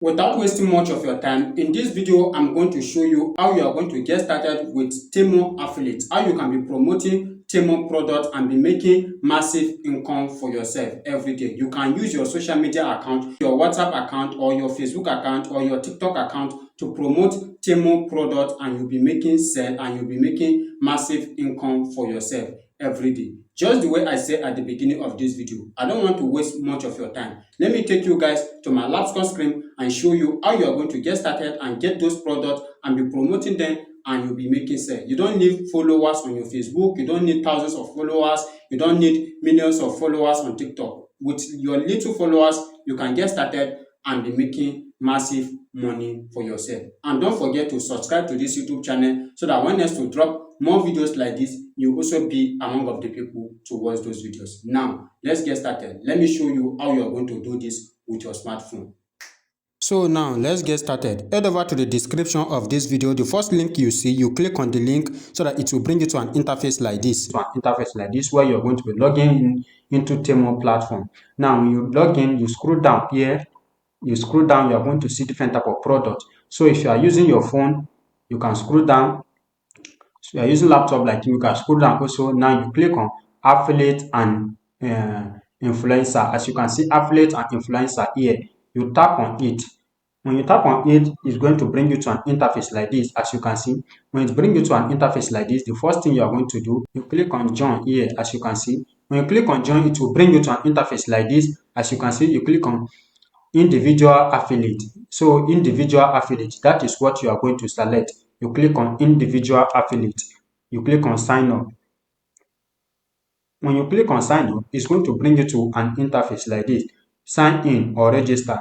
Without wasting much of your time, in this video, I'm going to show you how you are going to get started with Temu affiliates, how you can be promoting Temu products and be making massive income for yourself every day. You can use your social media account, your WhatsApp account, or your Facebook account, or your TikTok account to promote Temu products, and you'll be making sell and you'll be making massive income for yourself every day. Just the way I said at the beginning of this video, I don't want to waste much of your time. Let me take you guys to my laptop screen and show you how you are going to get started and get those products and be promoting them, and you'll be making sales. You don't need followers on your Facebook, you don't need thousands of followers, you don't need millions of followers on TikTok. With your little followers, you can get started and be making massive money for yourself. And don't forget to subscribe to this YouTube channel so that when next to drop more videos like this, you also be among of the people to watch those videos. Now, let's get started. Let me show you how you are going to do this with your smartphone. So now let's get started. Head over to the description of this video. The first link you see, you click on the link so that it will bring you to an interface like this. Where you're going to be logging into Temu platform. Now when you log in, you scroll down here. You scroll down, you are going to see different type of product. So if you are using your phone, you can scroll down. So you are using laptop like you can scroll down also. Now you click on affiliate and influencer. As you can see, affiliate and influencer here. You tap on it. When you tap on it, it's going to bring you to an interface like this. As you can see, when it brings you to an interface like this, the first thing you are going to do, you click on join here. As you can see, when you click on join, it will bring you to an interface like this. As you can see, you click on individual affiliate. So individual affiliate, that is what you are going to select. You click on individual affiliate. You click on sign up. When you click on sign up, it's going to bring you to an interface like this. Sign in or register.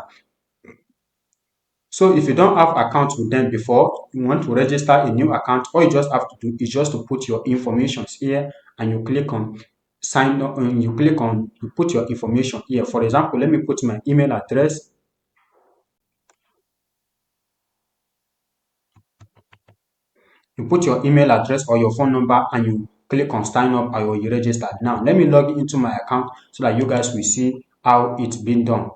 So if you don't have account with them before, you want to register a new account, all you just have to do is just to put your information here, and you click on sign up, and you put your information here. For example, let me put my email address. You put your email address or your phone number and you click on sign up or you register. Now let me log into my account so that you guys will see how it's been done.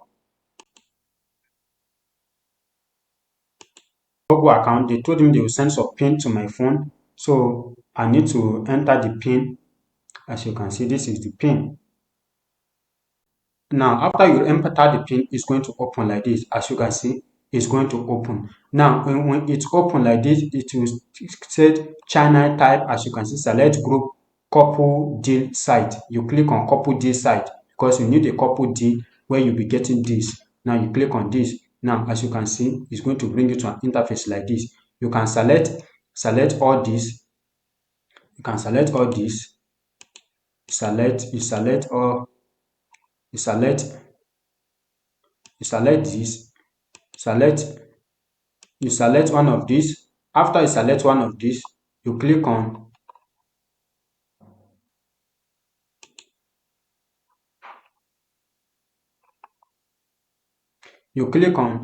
Google account, they told me they will send some pin to my phone, so I need to enter the pin. As you can see, this is the pin. Now after you enter the pin, it's going to open like this. As you can see, it's going to open. Now when it's open like this, it will say channel type. As you can see, select group couple deal site. You click on couple deal site because you need a couple deal where you'll be getting this. Now you click on this. Now as you can see, it's going to bring you to an interface like this. You can select all this. You can select all this. You select this. You select one of these. After you select one of these, you click on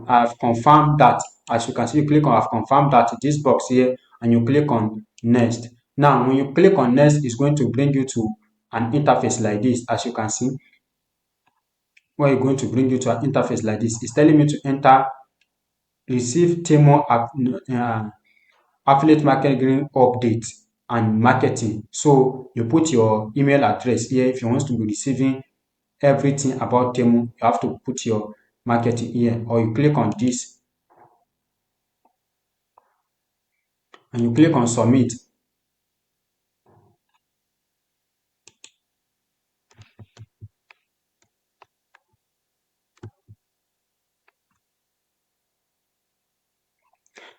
I've confirmed that. As you can see, you click on I've confirmed that, this box here, and you click on next. Now when you click on next, it's going to bring you to an interface like this. As you can see, where you're going to bring you to an interface like this. It's telling me to enter receive Temu affiliate marketing update and marketing. So you put your email address here. If you want to be receiving everything about Temu, you have to put your marketing here, or you click on this and you click on submit.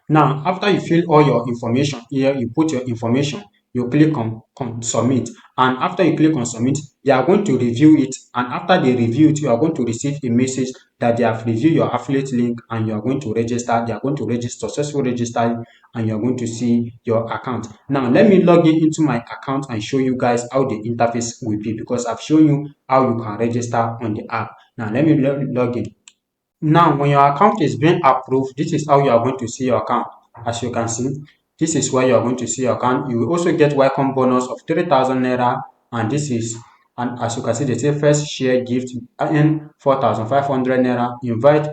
Now after you fill all your information here, you put your information, you click on submit, and after you click on submit, they are going to review it, and after they review it, you are going to receive a message that they have reviewed your affiliate link and you are going to register. They are going to register, successfully register, and you are going to see your account. Now let me log in into my account and show you guys how the interface will be, because I've shown you how you can register on the app. Now let me log in. Now when your account is being approved, this is how you are going to see your account. As you can see, this is where you are going to see your account. You will also get welcome bonus of 3,000 naira, and this is, and as you can see, they say first share gift and 4,500 naira, invite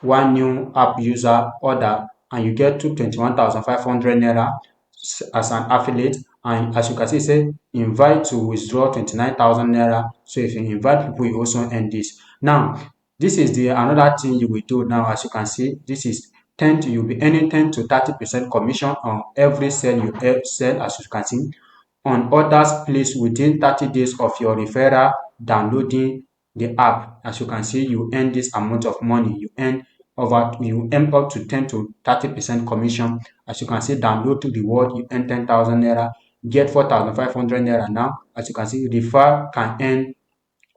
one new app user order and you get 21,500 naira as an affiliate. And as you can see, say invite to withdraw 29,000 naira. So if you invite people, you also earn this. Now, this is the another thing you will do now. As you can see, this is 10 to, you'll be earning 10 to 30% commission on every sale you sell, as you can see, on orders placed within 30 days of your referral downloading the app. As you can see, you earn this amount of money. You earn up to 10 to 30% commission. As you can see, download to reward, you earn 10,000 naira, get 4,500 naira now. As you can see, refer can earn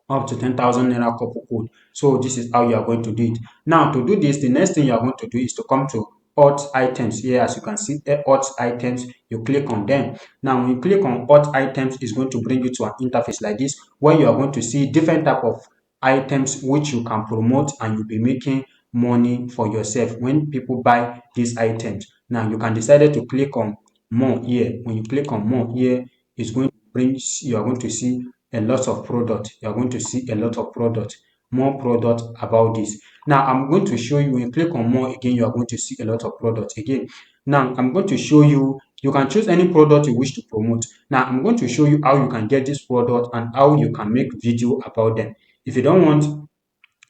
up to 10,000 naira couple code. So this is how you are going to do it. Now to do this, the next thing you are going to do is to come to hot items. Here, as you can see, hot items, you click on them. Now when you click on hot items, it's going to bring you to an interface like this, where you are going to see different type of items which you can promote, and you'll be making money for yourself when people buy these items. Now you can decide to click on more here. When you click on more here, it's going to bring, you are going to see a lot of product. You are going to see a lot of product, more product about this. Now I'm going to show you, when you click on more again, you are going to see a lot of product again. Now I'm going to show you, you can choose any product you wish to promote. Now I'm going to show you how you can get this product and how you can make video about them. If you don't want,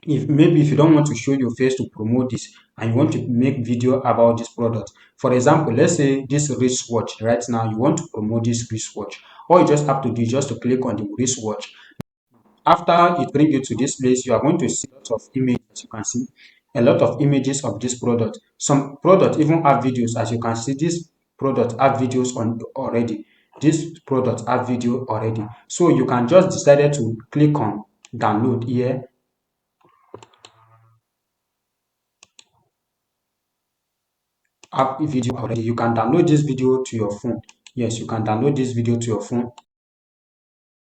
if you don't want to show your face to promote this and you want to make video about this product, for example, let's say this wristwatch, right now you want to promote this wristwatch, all you just have to do is just to click on the wristwatch. After it brings you to this place, you are going to see a lot of images. You can see a lot of images of this product. Some product even have videos. As you can see, this product have videos on already. This product have video already. So you can just decide to click on download here. Have video already. You can download this video to your phone. Yes, you can download this video to your phone.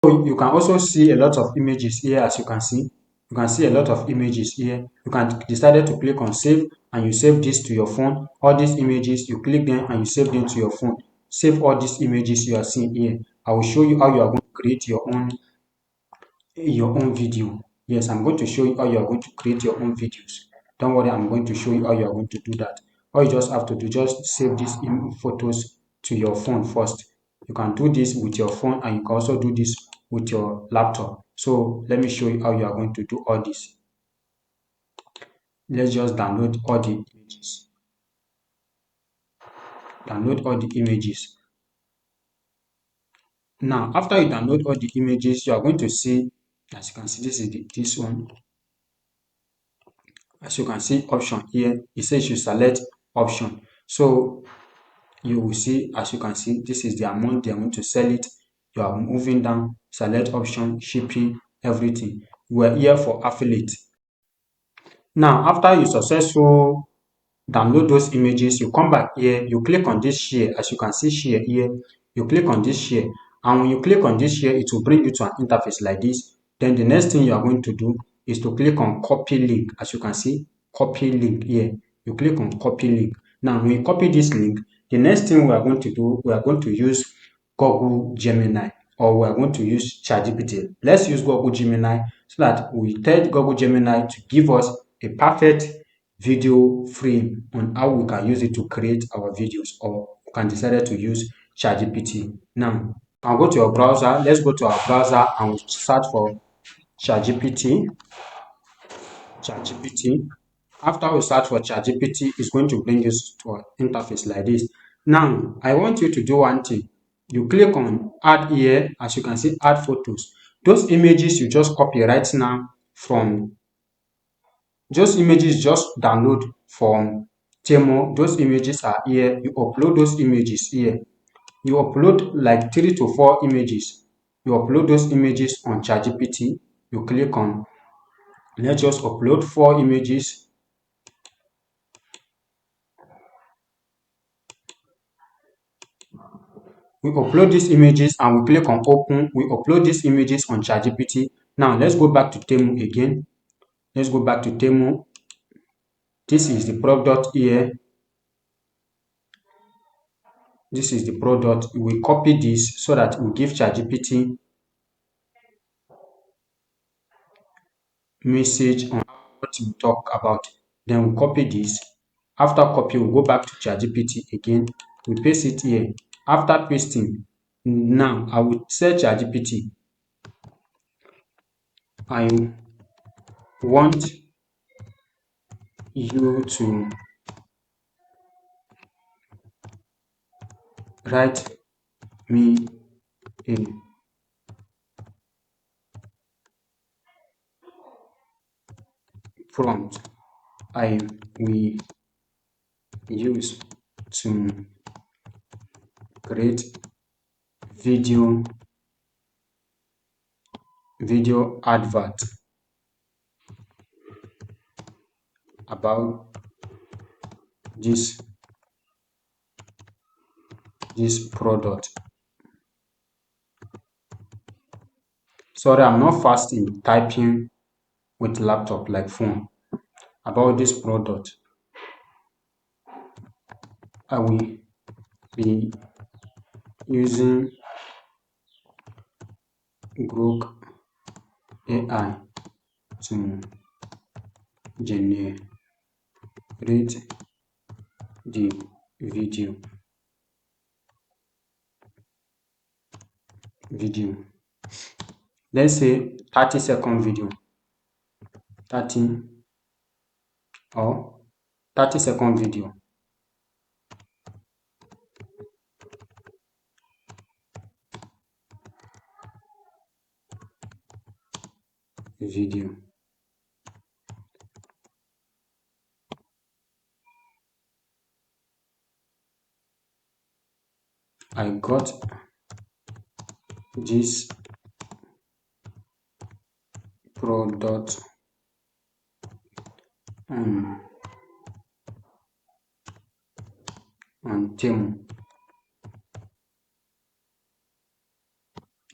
So you can also see a lot of images here. As you can see, you can see a lot of images here. You can decide to click on save and you save this to your phone. All these images, you click them and you save them to your phone. Save all these images you are seeing here. I will show you how you are going to create your own video. Yes, I'm going to show you how you are going to create your own videos. Don't worry, I'm going to show you how you are going to do that. All you just have to do, just save these photos to your phone first. You can do this with your phone and you can also do this with your laptop. So let me show you how you are going to do all this. Let's just download all the images. Download all the images. Now, after you download all the images, you are going to see, as you can see, this is this one. As you can see, option here, it says you select option. So you will see, as you can see, this is the amount they are going to sell it. You are moving down, select option, shipping, everything. We are here for affiliate. Now, after you successful download those images, you come back here, you click on this share. As you can see, share here, you click on this share, and when you click on this share, it will bring you to an interface like this. Then the next thing you are going to do is to click on copy link. As you can see, copy link here, you click on copy link. Now when you copy this link, the next thing we are going to do, we are going to use Google Gemini, or we are going to use ChatGPT. Let's use Google Gemini so that we tell Google Gemini to give us a perfect video frame on how we can use it to create our videos, or we can decide to use ChatGPT. Now, I'll go to your browser. Let's go to our browser and we'll search for ChatGPT. ChatGPT. After we search for ChatGPT, it's going to bring us to an interface like this. Now, I want you to do one thing. You click on add here. As you can see, add photos. Those images you just copy right now from those images, just download from Temu. Those images are here. You upload those images here. You upload like 3 to 4 images. You upload those images on ChatGPT. You click on, let's just upload 4 images. We upload these images and we click on open. We upload these images on ChatGPT. Now let's go back to Temu again. Let's go back to Temu. This is the product here. This is the product. We copy this so that we give ChatGPT message on what we talk about. Then we copy this. After copy, we go back to ChatGPT again. We paste it here. After pasting, now I will say ChatGPT, I want you to write me a prompt I will use to create video advert about this product. Sorry, I'm not fast in typing with laptop like phone. About this product, I will be using Grok AI to generate the video. Let's say 30-second video. 30 or 30-second video. I got this product on Temu.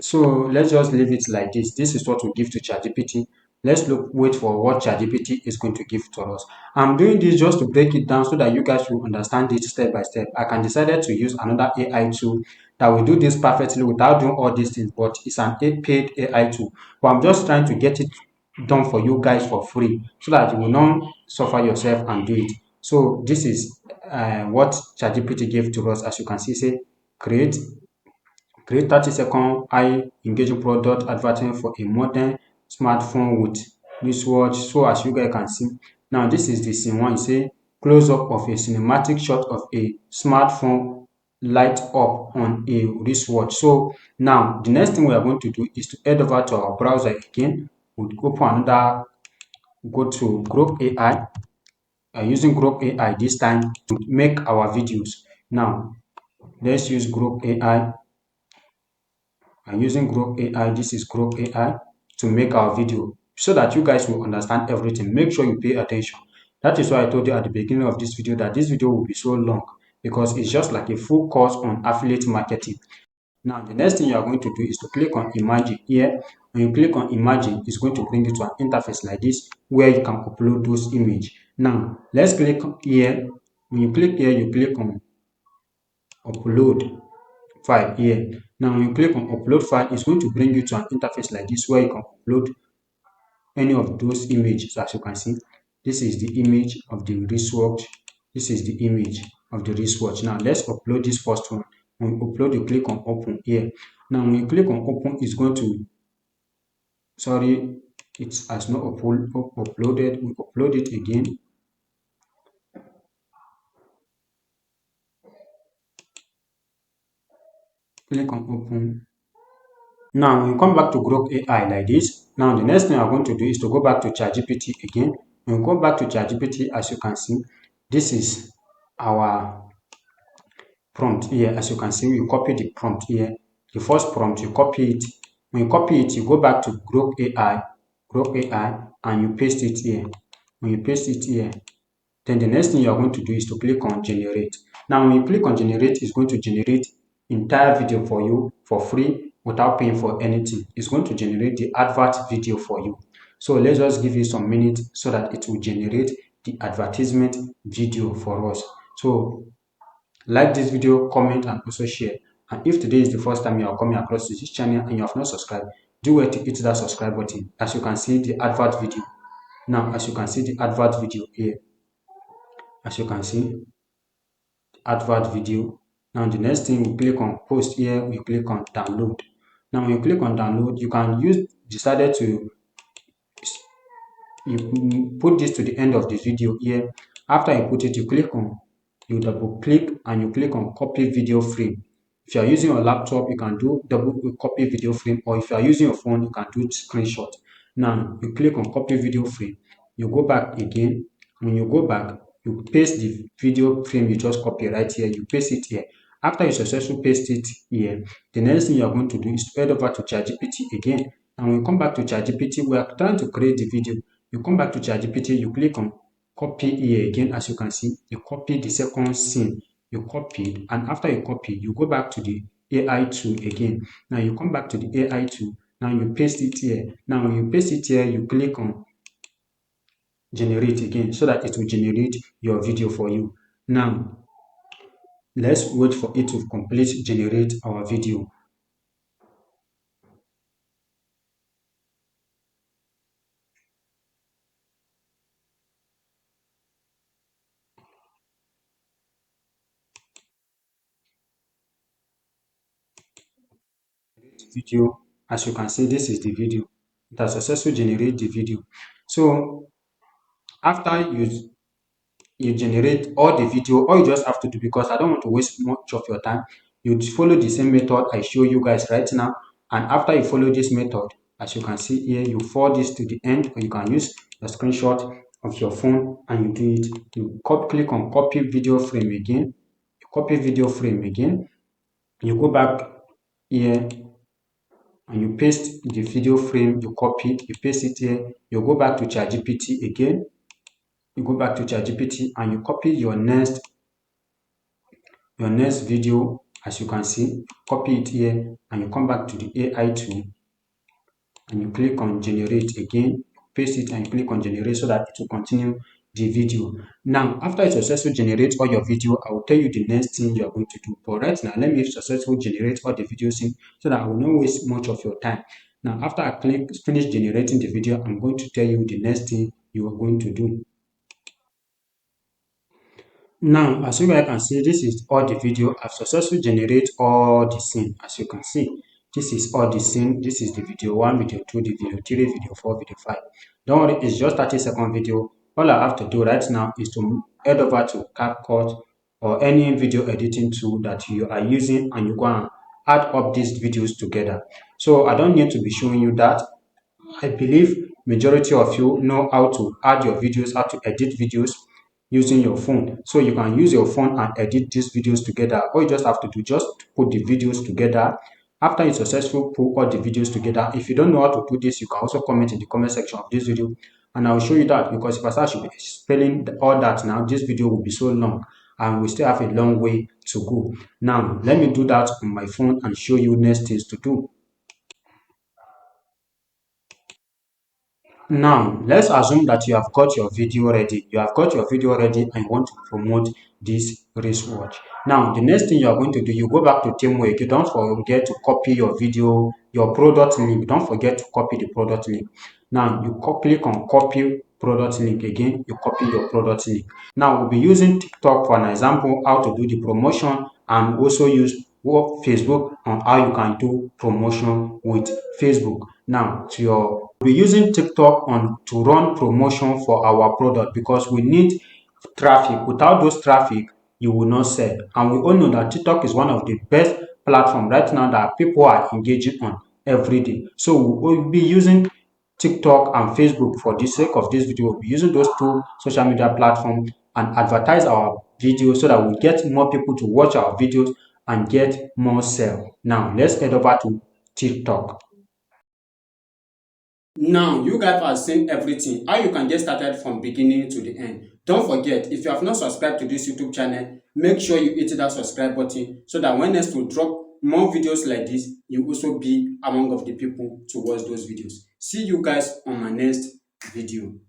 So let's just leave it like this. This is what we give to ChatGPT. Let's wait for what ChatGPT is going to give to us. I'm doing this just to break it down so that you guys will understand it step by step. I can decide to use another AI tool that will do this perfectly without doing all these things, but it's an paid AI tool. But I'm just trying to get it done for you guys for free so that you will not suffer yourself and do it. So this is what ChatGPT gave to us. As you can see, say create 30-second high engaging product advertising for a modern smartphone with wristwatch. So as you guys can see, now this is the scene one. You say close up of a cinematic shot of a smartphone light up on a wristwatch. So now the next thing we are going to do is to head over to our browser again. We'll open another, go to Grok AI. Using Grok AI this time to make our videos. Now let's use Grok AI. I'm using Grok AI. This is Grok AI to make our video so that you guys will understand everything. Make sure you pay attention. That is why I told you at the beginning of this video that this video will be so long because it's just like a full course on affiliate marketing. Now, the next thing you are going to do is to click on Imagine here. When you click on Imagine, it's going to bring you to an interface like this where you can upload those images. Now, let's click here. When you click here, you click on Upload File here. Now, when you click on Upload File, it's going to bring you to an interface like this where you can upload any of those images. As you can see, this is the image of the wristwatch. This is the image of the wristwatch. Now, let's upload this first one. When you upload, you click on Open here. Now, when you click on Open, it's going to, sorry, it has not uploaded. We upload it again. Click on Open. Now, when you come back to Grok AI like this, now the next thing I'm going to do is to go back to ChatGPT again. When you go back to ChatGPT, as you can see, this is our prompt here. As you can see, you copy the prompt here. The first prompt, you copy it. When you copy it, you go back to Grok AI, and you paste it here. When you paste it here, then the next thing you are going to do is to click on Generate. Now, when you click on Generate, it's going to generate entire video for you for free without paying for anything. It's going to generate the advert video for you. So let's just give it some minutes so that it will generate the advertisement video for us. So like this video, comment, and also share. And if today is the first time you are coming across this channel and you have not subscribed, do wait to hit that subscribe button. As you can see the advert video. Now, as you can see the advert video here. as you can see, advert video. Now the next thing, we click on post here, we click on download. Now when you click on download, you can use decided to you put this to the end of the video here. After you put it, you double click and you click on copy video frame. If you are using your laptop, you can do double copy video frame, or if you are using your phone, you can do screenshot. Now you click on copy video frame, you go back again. When you go back, you paste the video frame you just copy right here, you paste it here. After you successfully paste it here, the next thing you are going to do is to head over to ChatGPT again. And when you come back to ChatGPT, we are trying to create the video. You come back to ChatGPT, you click on copy here again. As you can see, you copy the second scene, you copy, and after you copy, you go back to the AI tool again. Now you come back to the AI tool, now you paste it here. Now when you paste it here, you click on generate again, so that it will generate your video for you. Now let's wait for it to complete generate our video. Video, as you can see, this is the video. It has successfully generated the video. So after you generate all the video, all you just have to do, because I don't want to waste much of your time, you follow the same method I show you guys right now. And after you follow this method, as you can see here, you forward this to the end, or you can use a screenshot of your phone and you do it. You click on copy video frame again, you copy video frame again, you go back here and you paste the video frame you copied, you paste it here, you go back to ChatGPT again, you go back to ChatGPT and you copy your next video. As you can see, copy it here and you come back to the AI tool and you click on generate again, paste it and you click on generate, so that it will continue the video. Now after it successfully generates all your video, I will tell you the next thing you are going to do. But right now, let me successfully generate all the videos in, so that I will not waste much of your time. Now after I finish generating the video, I'm going to tell you the next thing you are going to do. Now, as you guys can see, this is all the video. I've successfully generated all the scene. As you can see, this is all the scene. This is the video 1, video 2, the video 3, video 4, video 5. Don't worry, it's just 30-second video. All I have to do right now is to head over to CapCut or any video editing tool that you are using, and you go and add up these videos together. So I don't need to be showing you that. I believe majority of you know how to add your videos, how to edit videos using your phone. So you can use your phone and edit these videos together. All you just have to do, just put the videos together. After you successfully put all the videos together, if you don't know how to do this, you can also comment in the comment section of this video and I will show you that, because if I should be explaining all that now, this video will be so long and we still have a long way to go. Now let me do that on my phone and show you next things to do. Now, let's assume that you have got your video ready. You have got your video ready and you want to promote this wristwatch. Now, the next thing you are going to do, you go back to Temu again. Don't forget to copy your video, your product link. Don't forget to copy the product link. Now, you click on copy product link again. You copy your product link. Now, we'll be using TikTok for an example, how to do the promotion, and also use Facebook on how you can do promotion with Facebook. Now, we'll be using TikTok to run promotion for our product, because we need traffic. Without those traffic, you will not sell. And we all know that TikTok is one of the best platforms right now that people are engaging on every day. So we'll be using TikTok and Facebook for the sake of this video. We'll be using those two social media platforms and advertise our videos, so that we get more people to watch our videos and get more sale. Now let's head over to TikTok. Now you guys have seen everything, how you can get started from beginning to the end. Don't forget, if you have not subscribed to this YouTube channel, make sure you hit that subscribe button, so that when next we drop more videos like this, you also be among of the people to watch those videos. See you guys on my next video.